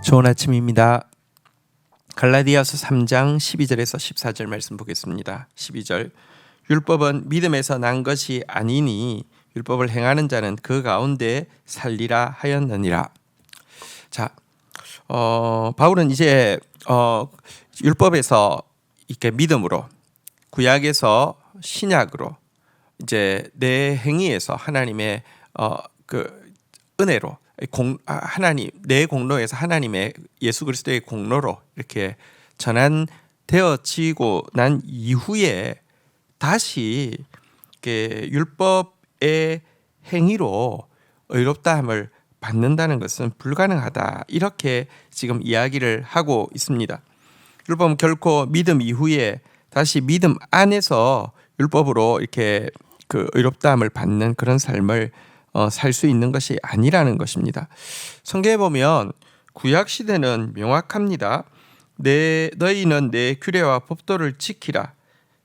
좋은 아침입니다. 갈라디아서 3장 12절에서 14절 말씀 보겠습니다. 12절 율법은 믿음에서 난 것이 아니니 율법을 행하는 자는 그 가운데 살리라 하였느니라. 자, 바울은 이제 율법에서 이렇게 믿음으로, 구약에서 신약으로, 이제 내 행위에서 하나님의 그 은혜로, 하나님 내 공로에서 하나님의 예수 그리스도의 공로로 이렇게 전환되어지고 난 이후에 다시 이렇게 율법의 행위로 의롭다함을 받는다는 것은 불가능하다, 이렇게 지금 이야기를 하고 있습니다. 율법은 결코 믿음 이후에 다시 믿음 안에서 율법으로 이렇게 그 의롭다함을 받는 그런 삶을 살 수 있는 것이 아니라는 것입니다. 성경에 보면 구약 시대는 명확합니다. 너희는 내 규례와 법도를 지키라.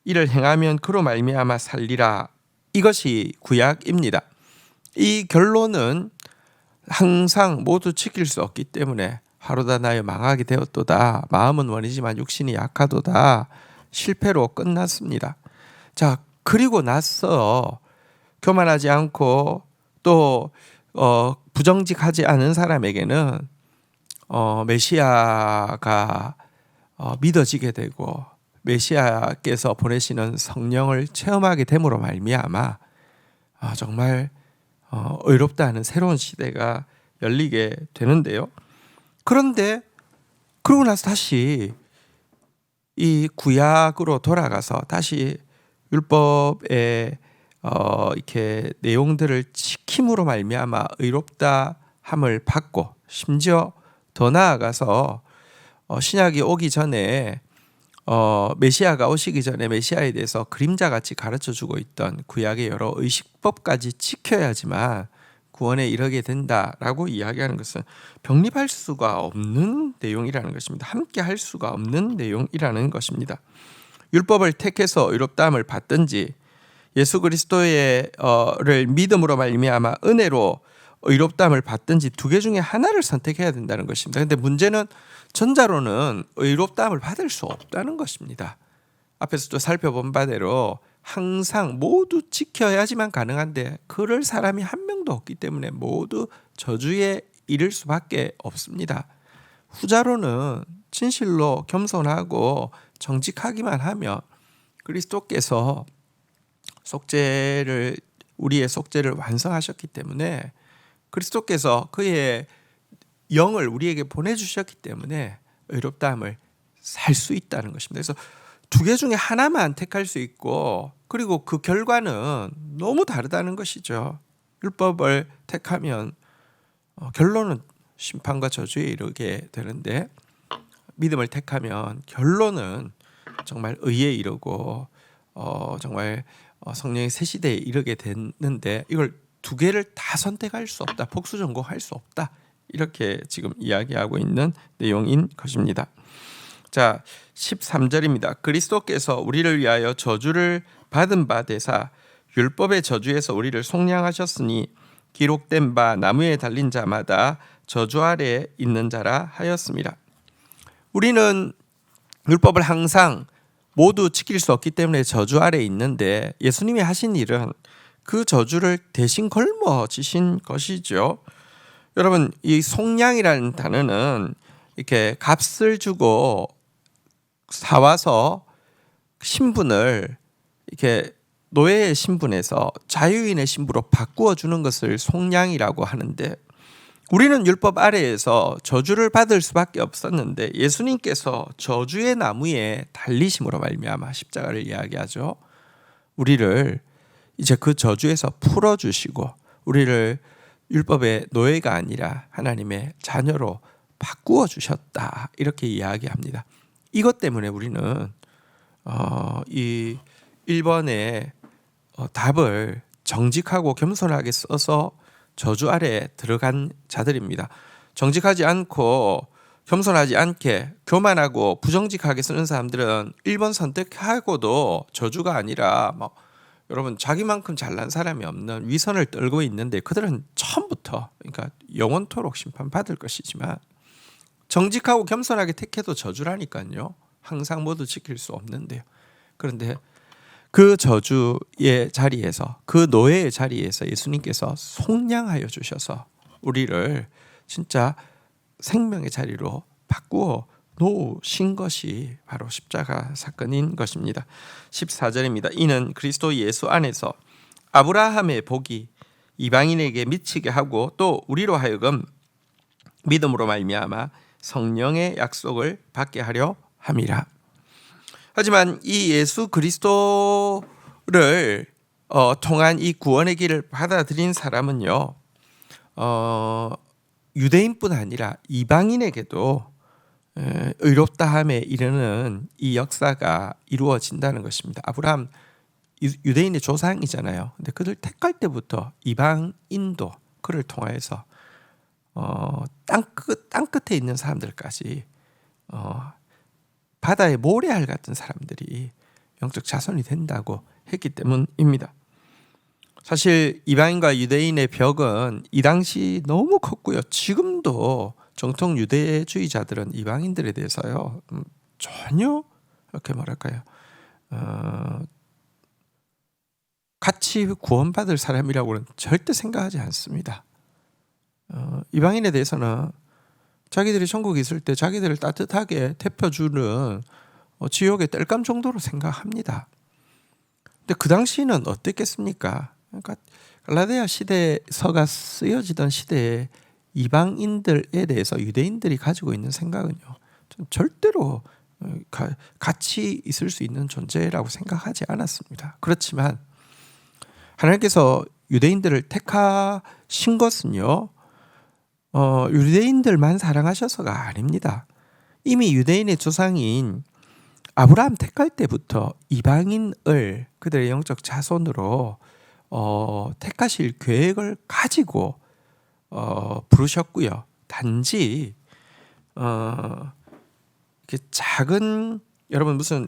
이를 행하면 그로 말미암아 살리라. 이것이 구약입니다. 이 결론은 항상 모두 지킬 수 없기 때문에 하루다 나여 망하게 되었도다. 마음은 원이지만 육신이 약하도다. 실패로 끝났습니다. 자, 그리고 나서 교만하지 않고 또 부정직하지 않은 사람에게는 메시아가 믿어지게 되고 메시아께서 보내시는 성령을 체험하게 됨으로 말미암아 정말 의롭다는 새로운 시대가 열리게 되는데요. 그런데 그러고 나서 다시 이 구약으로 돌아가서 다시 율법의 이렇게 내용들을 지킴으로 말미암아 의롭다함을 받고, 심지어 더 나아가서 신약이 오기 전에 메시아가 오시기 전에 메시아에 대해서 그림자같이 가르쳐주고 있던 구약의 여러 의식법까지 지켜야지만 구원에 이르게 된다라고 이야기하는 것은 병립할 수가 없는 내용이라는 것입니다. 함께 할 수가 없는 내용이라는 것입니다. 율법을 택해서 의롭다함을 받든지 예수 그리스도를 믿음으로 말미암아 은혜로 의롭다함을 받든지 두 개 중에 하나를 선택해야 된다는 것입니다. 그런데 문제는 전자로는 의롭다함을 받을 수 없다는 것입니다. 앞에서도 살펴본 바대로 항상 모두 지켜야지만 가능한데 그럴 사람이 한 명도 없기 때문에 모두 저주에 이를 수밖에 없습니다. 후자로는 진실로 겸손하고 정직하기만 하면 그리스도께서 우리의 속죄를 완성하셨기 때문에, 그리스도께서 그의 영을 우리에게 보내주셨기 때문에 의롭다함을 살 수 있다는 것입니다. 그래서 두 개 중에 하나만 택할 수 있고, 그리고 그 결과는 너무 다르다는 것이죠. 율법을 택하면 결론은 심판과 저주에 이르게 되는데, 믿음을 택하면 결론은 정말 의에 이르고 정말 성령의 새 시대에 이르게 됐는데, 이걸 두 개를 다 선택할 수 없다, 복수 전공할 수 없다, 이렇게 지금 이야기하고 있는 내용인 것입니다. 자, 13절입니다. 그리스도께서 우리를 위하여 저주를 받은 바 되사 율법의 저주에서 우리를 속량하셨으니 기록된 바 나무에 달린 자마다 저주 아래 있는 자라 하였습니다. 우리는 율법을 항상 모두 지킬 수 없기 때문에 저주 아래 있는데, 예수님이 하신 일은 그 저주를 대신 걸머지신 것이죠. 여러분, 이 속량이라는 단어는 이렇게 값을 주고 사와서 신분을 이렇게 노예의 신분에서 자유인의 신분으로 바꾸어 주는 것을 속량이라고 하는데, 우리는 율법 아래에서 저주를 받을 수밖에 없었는데 예수님께서 저주의 나무에 달리심으로 말미암아, 십자가를 이야기하죠, 우리를 이제 그 저주에서 풀어주시고 우리를 율법의 노예가 아니라 하나님의 자녀로 바꾸어 주셨다, 이렇게 이야기합니다. 이것 때문에 우리는 이 1번의 답을 정직하고 겸손하게 써서 저주 아래에 들어간 자들입니다. 정직하지 않고 겸손하지 않게 교만하고 부정직하게 쓰는 사람들은 1번 선택하고도 저주가 아니라 여러분, 자기만큼 잘난 사람이 없는 위선을 떨고 있는데 그들은 처음부터, 그러니까 영원토록 심판받을 것이지만, 정직하고 겸손하게 택해도 저주라니까요. 항상 모두 지킬 수 없는데요. 그런데 그 저주의 자리에서, 그 노예의 자리에서 예수님께서 속량하여 주셔서 우리를 진짜 생명의 자리로 바꾸어 놓으신 것이 바로 십자가 사건인 것입니다. 14절입니다. 이는 그리스도 예수 안에서 아브라함의 복이 이방인에게 미치게 하고 또 우리로 하여금 믿음으로 말미암아 성령의 약속을 받게 하려 함이라. 하지만 이 예수 그리스도를 통한 이 구원의 길을 받아들인 사람은요, 유대인뿐 아니라 이방인에게도 의롭다함에 이르는 이 역사가 이루어진다는 것입니다. 아브라함 유대인의 조상이잖아요. 근데 그들 택할 때부터 이방인도 그를 통하여서 땅 끝에 있는 사람들까지 바다의 모래알 같은 사람들이 영적 자손이 된다고 했기 때문입니다. 사실 이방인과 유대인의 벽은 이 당시 너무 컸고요. 지금도 정통 유대주의자들은 이방인들에 대해서요 전혀 이렇게 뭐랄까요, 같이 구원받을 사람이라고는 절대 생각하지 않습니다. 이방인에 대해서는 자기들이 천국에 있을 때 자기들을 따뜻하게 데펴주는 지옥의 땔감 정도로 생각합니다. 근데 그 당시는 어땠겠습니까? 그러니까 갈라디아 시대서가 쓰여지던 시대에 이방인들에 대해서 유대인들이 가지고 있는 생각은요, 절대로 같이 있을 수 있는 존재라고 생각하지 않았습니다. 그렇지만 하나님께서 유대인들을 택하신 것은요, 유대인들만 사랑하셔서가 아닙니다. 이미 유대인의 조상인 아브라함 택할 때부터 이방인을 그들의 영적 자손으로 택하실 계획을 가지고 부르셨고요. 단지 이렇게 작은, 여러분 무슨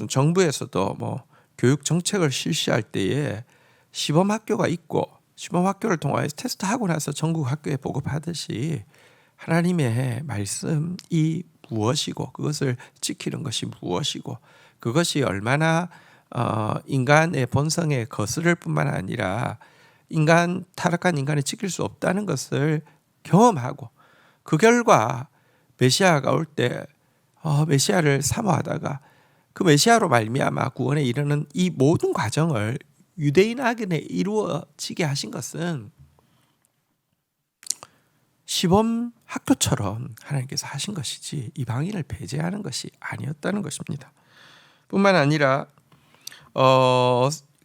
정부에서도 뭐 교육 정책을 실시할 때에 시범 학교가 있고 시범 학교를 통하여서 테스트하고 나서 전국 학교에 보급하듯이 하나님의 말씀이 무엇이고 그것을 지키는 것이 무엇이고 그것이 얼마나 인간의 본성에 거스를 뿐만 아니라 타락한 인간을 지킬 수 없다는 것을 경험하고 그 결과 메시아가 올 때 메시아를 사모하다가 그 메시아로 말미암아 구원에 이르는 이 모든 과정을 유대인 악인에 이루어지게 하신 것은 시범 학교처럼 하나님께서 하신 것이지 이방인을 배제하는 것이 아니었다는 것입니다. 뿐만 아니라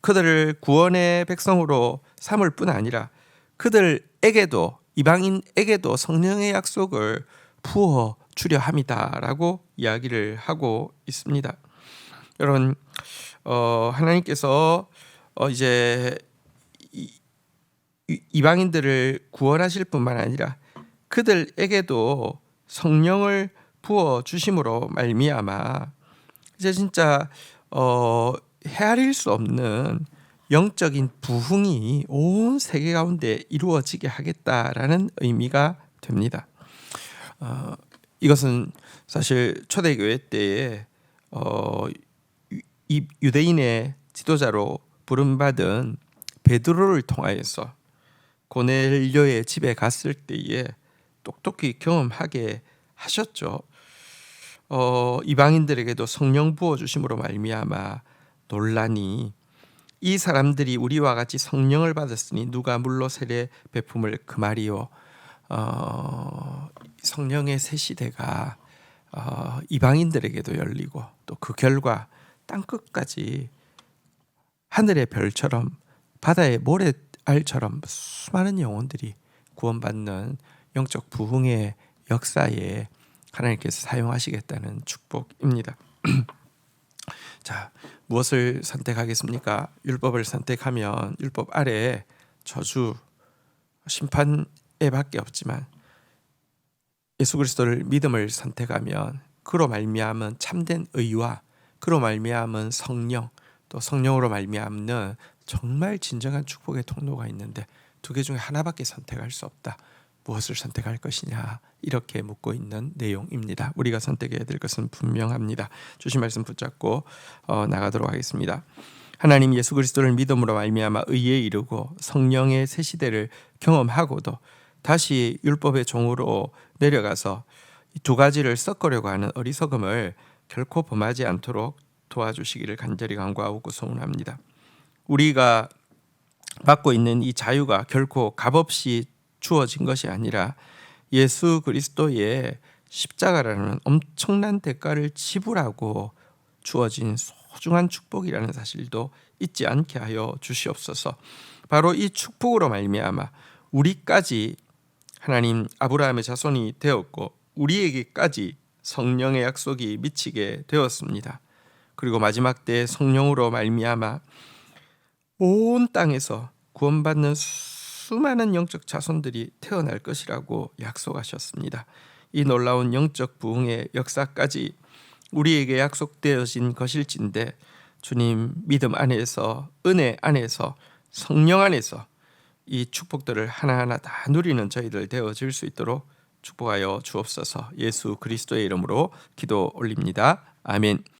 그들을 구원의 백성으로 삼을 뿐 아니라 그들에게도, 이방인에게도 성령의 약속을 부어 주려 함이다라고 이야기를 하고 있습니다. 여러분, 하나님께서 이제 이방인들을 구원하실 뿐만 아니라 그들에게도 성령을 부어 주심으로 말미암아 이제 진짜 헤아릴 수 없는 영적인 부흥이 온 세계 가운데 이루어지게 하겠다라는 의미가 됩니다. 이것은 사실 초대교회 때에 이 유대인의 지도자로 부름받은 베드로를 통하여서 고넬료의 집에 갔을 때에 똑똑히 경험하게 하셨죠. 이방인들에게도 성령 부어 주심으로 말미암아 논란이, 이 사람들이 우리와 같이 성령을 받았으니 누가 물로 세례 베품을 금하리요. 성령의 새 시대가 이방인들에게도 열리고 또 그 결과 땅끝까지 하늘의 별처럼 바다의 모래알처럼 수많은 영혼들이 구원받는 영적 부흥의 역사에 하나님께서 사용하시겠다는 축복입니다. 자, 무엇을 선택하겠습니까? 율법을 선택하면 율법 아래 저주, 심판에 밖에 없지만 예수 그리스도를 믿음을 선택하면 그로 말미암은 참된 의와 그로 말미암은 성령, 또 성령으로 말미암는 정말 진정한 축복의 통로가 있는데 두 개 중에 하나밖에 선택할 수 없다. 무엇을 선택할 것이냐 이렇게 묻고 있는 내용입니다. 우리가 선택해야 될 것은 분명합니다. 주신 말씀 붙잡고 나가도록 하겠습니다. 하나님 예수 그리스도를 믿음으로 말미암아 의에 이르고 성령의 새 시대를 경험하고도 다시 율법의 종으로 내려가서 이 두 가지를 섞으려고 하는 어리석음을 결코 범하지 않도록 도와주시기를 간절히 간구하고 소원합니다. 우리가 받고 있는 이 자유가 결코 값없이 주어진 것이 아니라 예수 그리스도의 십자가라는 엄청난 대가를 지불하고 주어진 소중한 축복이라는 사실도 잊지 않게 하여 주시옵소서. 바로 이 축복으로 말미암아 우리까지 하나님 아브라함의 자손이 되었고 우리에게까지 성령의 약속이 미치게 되었습니다. 그리고 마지막 때 성령으로 말미암아 온 땅에서 구원받는 수많은 영적 자손들이 태어날 것이라고 약속하셨습니다. 이 놀라운 영적 부흥의 역사까지 우리에게 약속되어진 것일진데 주님 믿음 안에서 은혜 안에서 성령 안에서 이 축복들을 하나하나 다 누리는 저희들 되어질 수 있도록 축복하여 주옵소서. 예수 그리스도의 이름으로 기도 올립니다. 아멘.